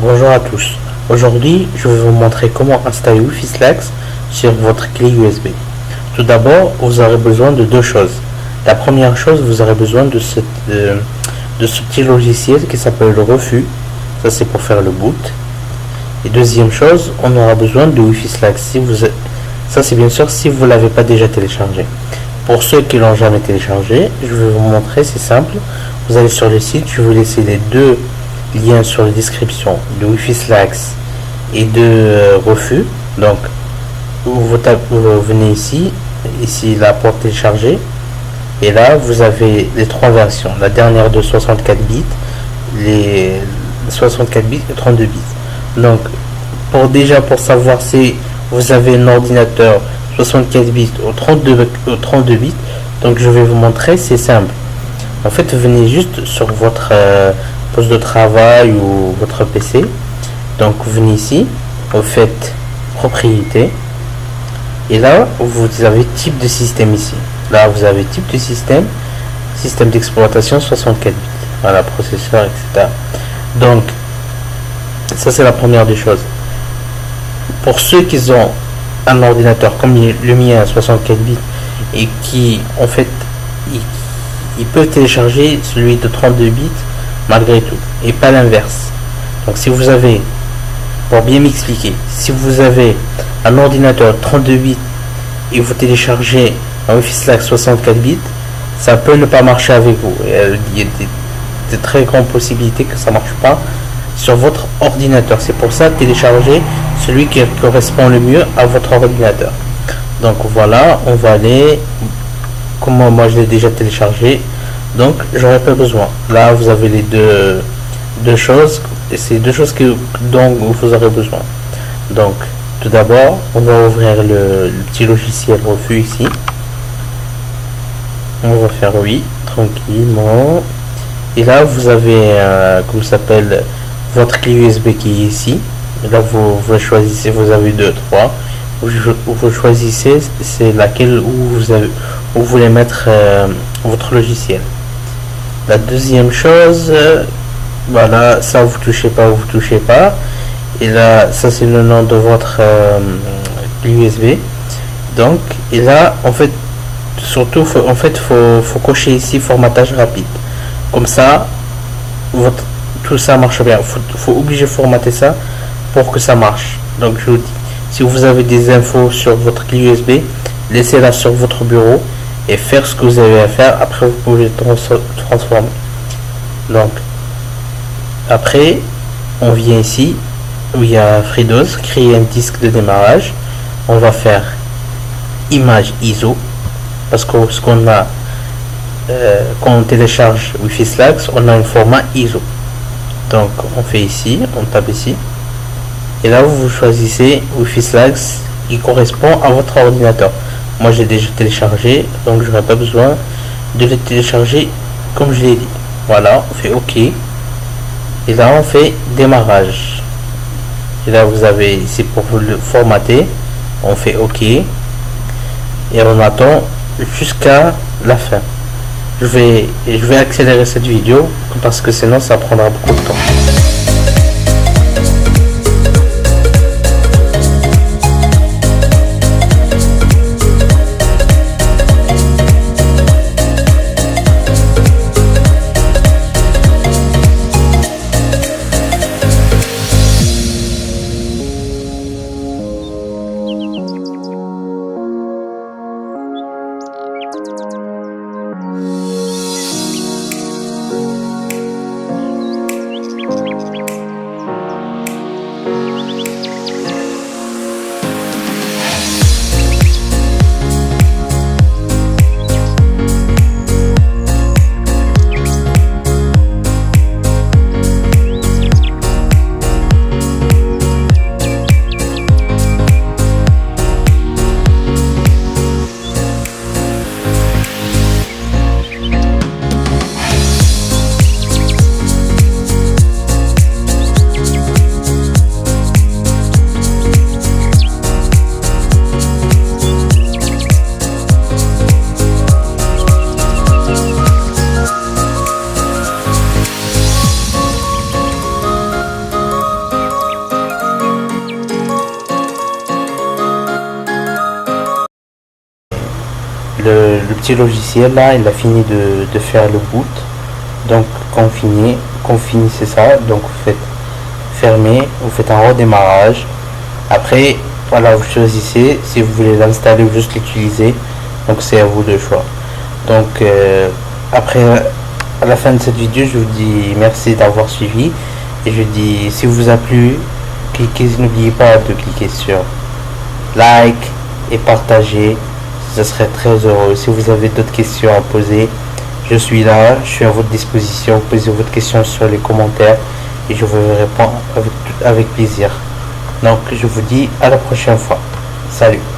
Bonjour à tous. Aujourd'hui, je vais vous montrer comment installer Wi-Fi Slacks sur votre clé USB. Tout d'abord, vous aurez besoin de deux choses. La première chose, vous aurez besoin de ce petit logiciel qui s'appelle le Refus. Ça, c'est pour faire le boot. Et deuxième chose, on aura besoin de Wi-Fi Slacks. Ça, c'est bien sûr si vous ne l'avez pas déjà téléchargé. Pour ceux qui l'ont jamais téléchargé, je vais vous montrer, c'est simple. Vous allez sur le site, je vais vous laisser les deux liens sur la description de Wi-Fi Slacks et de Refus. Donc, vous venez ici là pour télécharger. Et là, vous avez les trois versions. La dernière de 64 bits, les 64 bits et 32 bits. Donc, pour savoir si vous avez un ordinateur 64 bits ou 32 bits, donc je vais vous montrer, c'est simple. En fait, venez juste sur votre poste de travail ou votre PC. Donc, vous venez ici, vous faites propriété. Et là, vous avez type de système ici. Là, vous avez type de système d'exploitation 64 bits. Voilà, processeur, etc. Donc, ça c'est la première des choses. Pour ceux qui ont un ordinateur comme le mien à 64 bits et qui, en fait, ils peuvent télécharger celui de 32 bits malgré tout, et pas l'inverse. Donc, si vous avez, pour bien m'expliquer, si vous avez un ordinateur 32 bits et vous téléchargez un Wi-Fi Slack 64 bits, ça peut ne pas marcher avec vous. Il y a de très grandes possibilités que ça ne marche pas sur votre ordinateur. C'est pour ça, téléchargez celui qui correspond le mieux à votre ordinateur. Donc voilà, on va aller, comme moi je l'ai déjà téléchargé, donc j'aurais pas besoin. Là, vous avez les deux choses, et c'est deux choses dont vous aurez besoin. Donc, tout d'abord, on va ouvrir le petit logiciel Refus ici. On va faire oui, tranquillement. Et là, vous avez, comment ça s'appelle, votre clé USB qui est ici. Et là, vous choisissez, vous avez 2, 3. Vous choisissez, c'est laquelle où vous voulez mettre votre logiciel. La deuxième chose, voilà, ça vous touchez pas. Et là, ça c'est le nom de votre clé USB. Donc, et là, en fait, surtout, faut cocher ici formatage rapide. Comme ça, tout ça marche bien. Faut obliger formater ça pour que ça marche. Donc, je vous dis, si vous avez des infos sur votre clé USB, laissez-la sur votre bureau et faire ce que vous avez à faire. Après, vous pouvez transformer. Donc, après, on vient ici où il y a FreeDOS, créer un disque de démarrage. On va faire image ISO parce que ce qu'on a quand on télécharge Wi-Fi Slacks, on a un format ISO. Donc on fait ici, on tape ici, et là vous choisissez Wi-Fi Slacks qui correspond à votre ordinateur. Moi j'ai déjà téléchargé, donc je n'aurai pas besoin de le télécharger comme je l'ai dit. Voilà, on fait OK, et là on fait démarrage. Et là vous avez ici pour le formater, on fait OK, et on attend jusqu'à la fin. Je vais accélérer cette vidéo parce que sinon ça prendra beaucoup de temps. petit logiciel là, il a fini de faire le boot. Donc quand vous finissez ça, donc vous faites fermer, vous faites un redémarrage. Après, voilà, vous choisissez si vous voulez l'installer ou juste l'utiliser. Donc c'est à vous de choix. Donc après, à la fin de cette vidéo, je vous dis merci d'avoir suivi. Et je dis, si vous a plu, n'oubliez pas de cliquer sur like et partager. Je serai très heureux. Si vous avez d'autres questions à poser, je suis là, je suis à votre disposition. Posez votre question sur les commentaires et je vous réponds avec plaisir. Donc je vous dis à la prochaine fois. Salut.